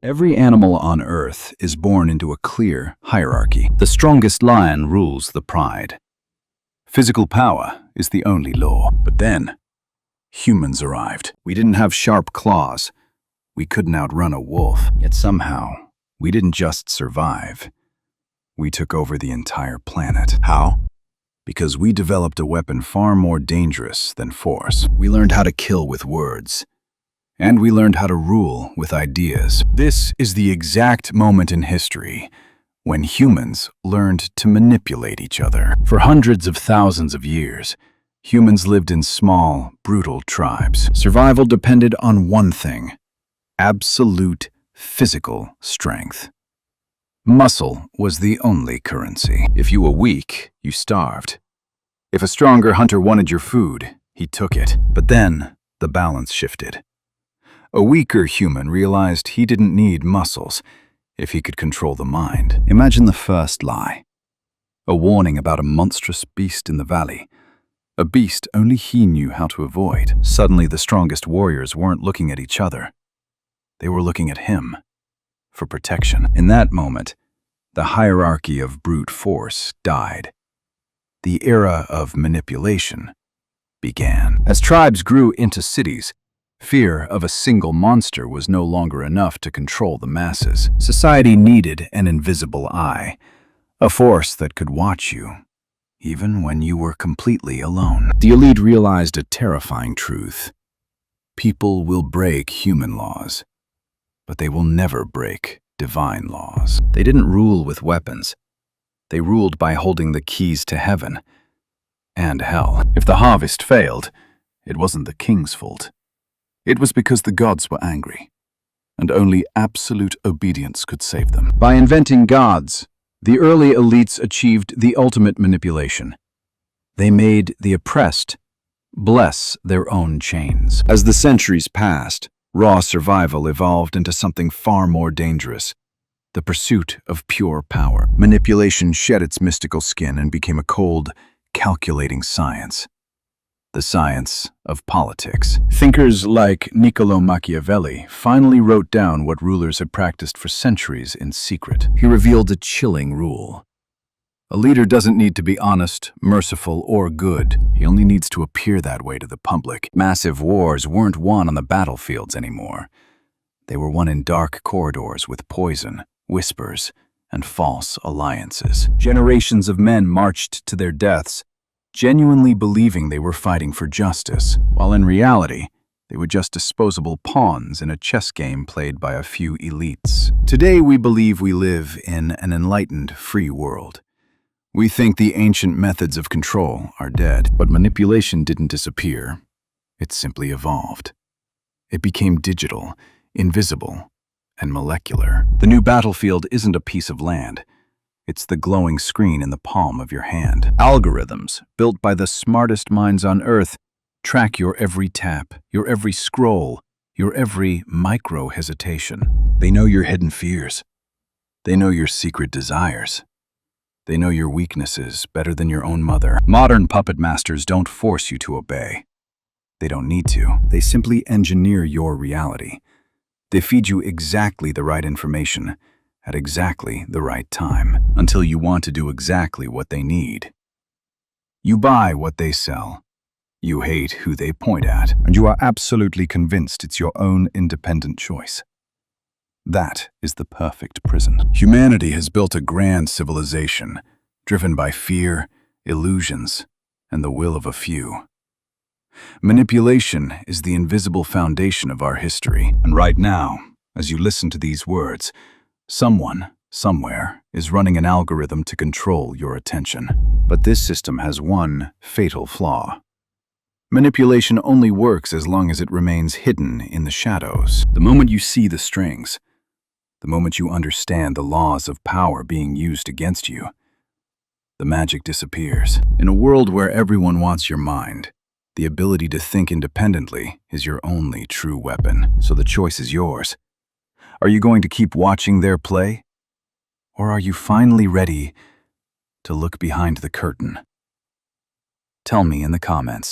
Every animal on Earth is born into a clear hierarchy. The strongest lion rules the pride. Physical power is the only law. But then, humans arrived. We didn't have sharp claws. We couldn't outrun a wolf. Yet somehow, we didn't just survive. We took over the entire planet. How? Because we developed a weapon far more dangerous than force. We learned how to kill with words. And we learned how to rule with ideas. This is the exact moment in history when humans learned to manipulate each other. For hundreds of thousands of years, humans lived in small, brutal tribes. Survival depended on one thing: absolute physical strength. Muscle was the only currency. If you were weak, you starved. If a stronger hunter wanted your food, he took it. But then, the balance shifted. A weaker human realized he didn't need muscles if he could control the mind. Imagine the first lie. A warning about a monstrous beast in the valley. A beast only he knew how to avoid. Suddenly, the strongest warriors weren't looking at each other. They were looking at him for protection. In that moment, the hierarchy of brute force died. The era of manipulation began. As tribes grew into cities, fear of a single monster was no longer enough to control the masses. Society needed an invisible eye, a force that could watch you, even when you were completely alone. The elite realized a terrifying truth. People will break human laws, but they will never break divine laws. They didn't rule with weapons. They ruled by holding the keys to heaven and hell. If the harvest failed, it wasn't the king's fault. It was because the gods were angry, and only absolute obedience could save them. By inventing gods, the early elites achieved the ultimate manipulation. They made the oppressed bless their own chains. As the centuries passed, raw survival evolved into something far more dangerous: the pursuit of pure power. Manipulation shed its mystical skin and became a cold, calculating science. The science of politics. Thinkers like Niccolò Machiavelli finally wrote down what rulers had practiced for centuries in secret. He revealed a chilling rule. A leader doesn't need to be honest, merciful, or good. He only needs to appear that way to the public. Massive wars weren't won on the battlefields anymore. They were won in dark corridors with poison, whispers, and false alliances. Generations of men marched to their deaths, genuinely believing they were fighting for justice, while in reality, they were just disposable pawns in a chess game played by a few elites. Today, we believe we live in an enlightened, free world. We think the ancient methods of control are dead, but manipulation didn't disappear. It simply evolved. It became digital, invisible, and molecular. The new battlefield isn't a piece of land. It's the glowing screen in the palm of your hand. Algorithms, built by the smartest minds on Earth, track your every tap, your every scroll, your every micro-hesitation. They know your hidden fears. They know your secret desires. They know your weaknesses better than your own mother. Modern puppet masters don't force you to obey. They don't need to. They simply engineer your reality. They feed you exactly the right information at exactly the right time, until you want to do exactly what they need. You buy what they sell. You hate who they point at, and you are absolutely convinced it's your own independent choice. That is the perfect prison. Humanity has built a grand civilization, driven by fear, illusions, and the will of a few. Manipulation is the invisible foundation of our history, and right now, as you listen to these words, someone, somewhere, is running an algorithm to control your attention. But this system has one fatal flaw. Manipulation only works as long as it remains hidden in the shadows. The moment you see the strings, the moment you understand the laws of power being used against you, the magic disappears. In a world where everyone wants your mind, the ability to think independently is your only true weapon. So the choice is yours. Are you going to keep watching their play? Or are you finally ready to look behind the curtain? Tell me in the comments.